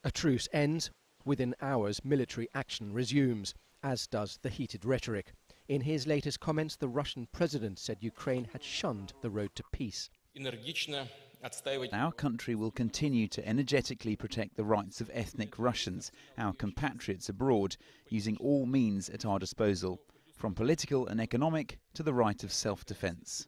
A truce ends. Within hours, military action resumes, as does the heated rhetoric. In his latest comments, the Russian president said Ukraine had shunned the road to peace. Our country will continue to energetically protect the rights of ethnic Russians, our compatriots abroad, using all means at our disposal, from political and economic to the right of self-defense.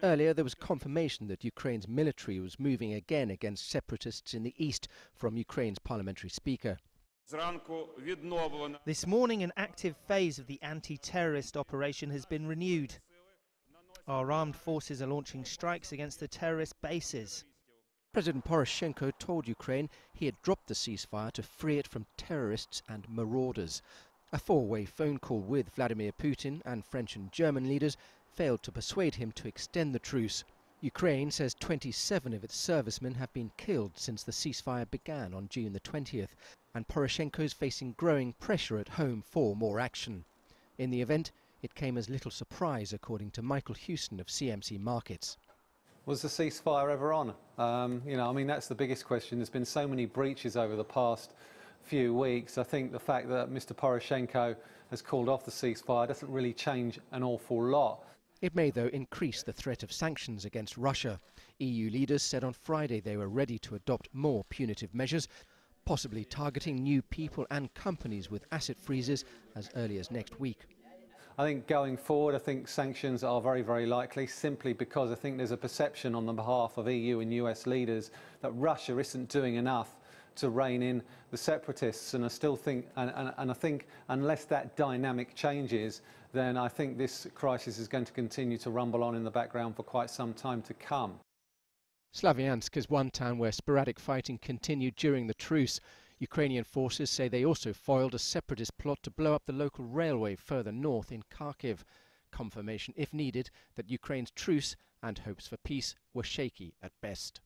Earlier, there was confirmation that Ukraine's military was moving again against separatists in the east from Ukraine's parliamentary speaker. This morning, an active phase of the anti-terrorist operation has been renewed. Our armed forces are launching strikes against the terrorist bases. President Poroshenko told Ukraine he had dropped the ceasefire to free it from terrorists and marauders. A four-way phone call with Vladimir Putin and French and German leaders failed to persuade him to extend the truce. Ukraine says 27 of its servicemen have been killed since the ceasefire began on June the 20th, and Poroshenko is facing growing pressure at home for more action. In the event, it came as little surprise, according to Michael Houston of CMC Markets. Was the ceasefire ever on? That's the biggest question. There's been so many breaches over the past few weeks. I think the fact that Mr. Poroshenko has called off the ceasefire doesn't really change an awful lot. It may, though, increase the threat of sanctions against Russia. EU leaders said on Friday they were ready to adopt more punitive measures, possibly targeting new people and companies with asset freezes as early as next week. I think going forward, I think sanctions are very, very likely, simply because I think there's a perception on the behalf of EU and US leaders that Russia isn't doing enough to rein in the separatists, and I still think, and I think unless that dynamic changes, then I think this crisis is going to continue to rumble on in the background for quite some time to come. Slavyansk is one town where sporadic fighting continued during the truce. Ukrainian forces say they also foiled a separatist plot to blow up the local railway further north in Kharkiv. Confirmation, if needed, that Ukraine's truce and hopes for peace were shaky at best.